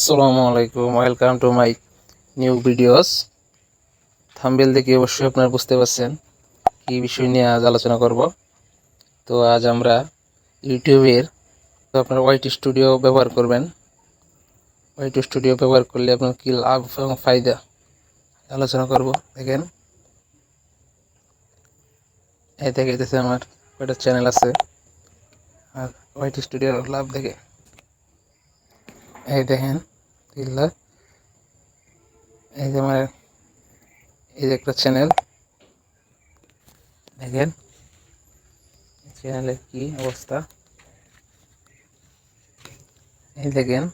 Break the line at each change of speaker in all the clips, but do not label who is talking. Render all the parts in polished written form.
আসসালামু আলাইকুম, welcome to my new videos. Thumbnail দেখে অবশ্যই আপনারা বুঝতে পারছেন কি বিষয় নিয়ে আজ আলোচনা করব। তো আজ আমরা ইউটিউবের আপনার ওয়াইটি স্টুডিও ব্যবহার করবেন। ওয়াইটি স্টুডিও ব্যবহার করলে আপনার কি লাভ এবং ফায়দা আলোচনা করব। দেখেন, এই দেখাইতেছে আমার কয়টা চ্যানেল আছে, আর ওয়াইটি স্টুডিওর লাভ দেখে এই দেখেন এই যে আমার এই যে একটা চ্যানেল, দেখেন চ্যানেলের কি অবস্থা। এই দেখেন,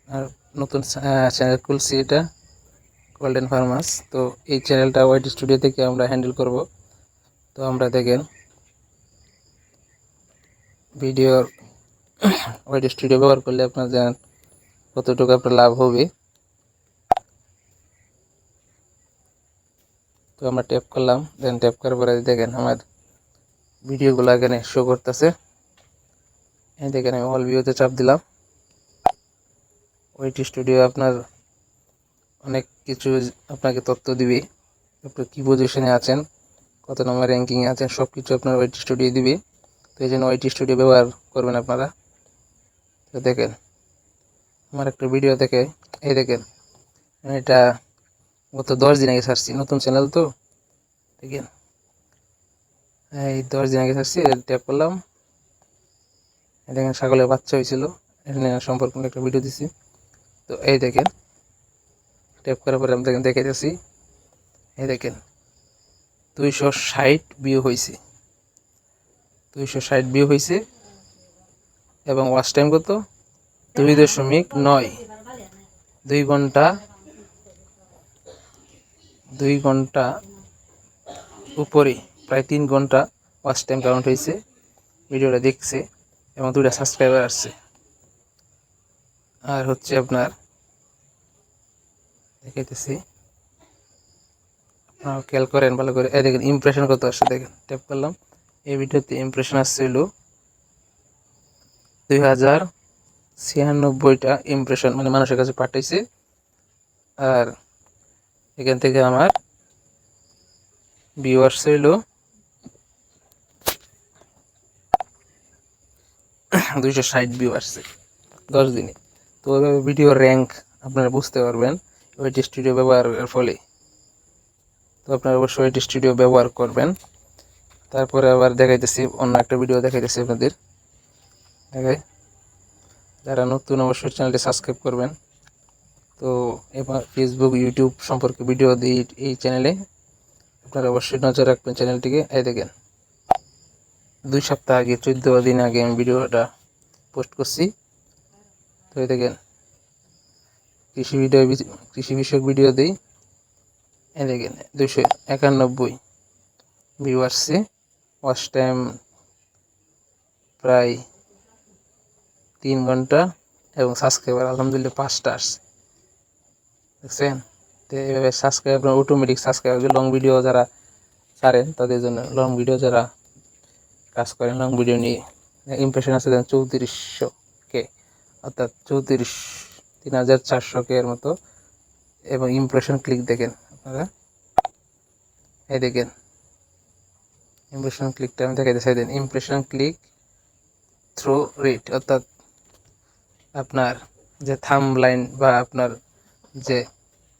আর নতুন চ্যানেল খুলছি, এটা গোল্ডেন ফার্মার্স। তো এই চ্যানেলটা ওয়াইটি স্টুডিও থেকে আমরা হ্যান্ডেল করব। তো আমরা দেখেন ভিডিওর ওয়াইটি স্টুডিও ব্যবহার করলে আপনার জানেন কতটুকু আপনার লাভ হবে। তো আমরা ট্যাপ করলাম, দেন ট্যাপ করার পরে দেখেন আমার ভিডিওগুলো এখানে শো করতেছে। এই দেখেন আমি অল ভিউতে চাপ দিলাম। ওয়াইটি স্টুডিও আপনার অনেক কিছু আপনাকে তথ্য দিবে, আপনি কী পজিশনে আছেন, কত নম্বর র্যাঙ্কিংয়ে আছেন, সব কিছু আপনার ওয়াইটি স্টুডিও দিবে। তো এই জন্য ওয়াইটি স্টুডিও ব্যবহার করবেন আপনারা। তো দেখেন আমার একটা ভিডিও দেখে, এই দেখেন এটা গত 10 দিন আগে ছাড়ছি, নতুন চ্যানেল তো দেখেন এই 10 দিন আগে ছাড়ছি। ট্যাপ করলাম, দেখেন ছাগলের বাচ্চা হয়েছিল, এখানে সম্পর্কে একটা ভিডিও দিছি। তো এই দেখেন ট্যাপ করার পরে আমি দেখেন দেখাইতেছি, এই দেখেন 260 ভিউ হয়েছে, 260 ভিউ হয়েছে এবং ওয়াচ টাইম কত 2.9, 2 ঘন্টা উপরে, প্রায় 3 ঘন্টা ওয়াচ টাইম কাউন্ট হয়েছে। ভিডিওটা দেখছে এবং 2টা সাবস্ক্রাইবার আসছে। আর হচ্ছে আপনার দেখাইতেছি, আপনারা খেয়াল করেন ভালো করে। এই দেখেন ইমপ্রেশন কত আসছে, দেখেন ট্যাপ করলাম, এই ভিডিওতে ইমপ্রেশন আসছিল 2096টা ইমপ্রেশন, মানে মানুষের কাছে পাঠাইছে। আর এখান থেকে আমার ভিউয়ার্স হইল 260 ভিউ আসছে 10 দিনে। তো ওইভাবে ভিডিও র্যাঙ্ক আপনারা বুঝতে পারবেন ওয়াইটি স্টুডিও ব্যবহারের ফলে। তো আপনারা অবশ্যই ওয়াইটি স্টুডিও ব্যবহার করবেন। তারপরে আবার দেখাইতেছি অন্য একটা ভিডিও দেখাইতেছি আপনাদের। দেখাই, যারা নতুন অবশ্যই চ্যানেলটি সাবস্ক্রাইব করবেন। তো এবার ফেসবুক ইউটিউব সম্পর্কে ভিডিও দিই এই চ্যানেলে, আপনারা অবশ্যই নজর রাখবেন চ্যানেলটিকে। এই দেখেন 2 সপ্তাহ আগে, 14 দিন আগে আমি ভিডিওটা পোস্ট করছি। তো এই দেখেন কৃষি বিষয়ক ভিডিও দিই, এই দেখেন 291 ভিউ আসছে, ওয়াচ টাইম প্রায় 3 ঘন্টা এবং সাবস্ক্রাইবার আলহামদুলিল্লাহ 5টা আসছে, দেখছেন। তো এইভাবে সাবস্ক্রাইব আপনার অটোমেটিক সাবস্ক্রাইব, লং ভিডিও যারা ছাড়েন তাদের জন্য, লং ভিডিও যারা কাজ করেন লং ভিডিও নিয়ে, ইমপ্রেশন আছে 3400K, অর্থাৎ 3400 এর মতো। এবং ইমপ্রেশন ক্লিক দেখেন আপনারা, এই দেখেন ইমপ্রেশন ক্লিকটা আমি দেখাইতেছি। দেন ইমপ্রেশন ক্লিক থ্রু রেট, অর্থাৎ আপনার যে থাম্বলাইন বা আপনার যে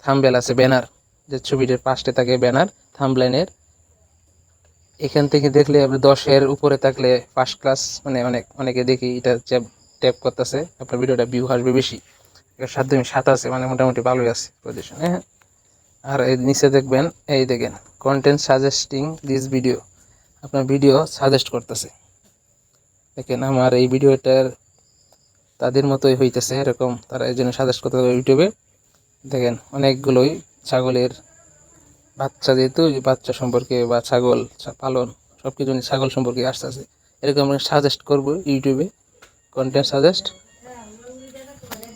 থাম্বনেল আছে, ব্যানার, যে ছবিটার পাশে থাকে ব্যানার থাম্বলাইনের, এখান থেকে দেখলে আপনি 10-এর উপরে থাকলে ফার্স্ট ক্লাস, মানে অনেকে দেখি এটা ট্যাপ করতেছে, আপনার ভিডিওটা ভিউ আসবে বেশি। 7.7 আছে, মানে মোটামুটি ভালোই আছে পজিশন। হ্যাঁ, আর এই নিচে দেখবেন, এই দেখেন কন্টেন্ট সাজেস্টিং দিস ভিডিও, আপনার ভিডিও সাজেস্ট করতেছে। দেখেন আমার এই ভিডিওটার তাদের মতোই হইতেছে এরকম, তারা এই জন্য সাজেস্ট করতে হবে ইউটিউবে। দেখেন অনেকগুলোই ছাগলের বাচ্চা, যেহেতু বাচ্চা সম্পর্কে বা ছাগল পালন সব কিছু ছাগল সম্পর্কে আসতেছে, এরকম আমরা সাজেস্ট করবো ইউটিউবে, কন্টেন্ট সাজেস্ট।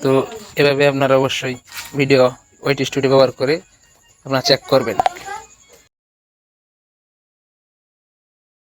তো এভাবে আপনারা অবশ্যই ভিডিও ওয়াইটি স্টুডিও ব্যবহার করে আপনারা চেক করবেন।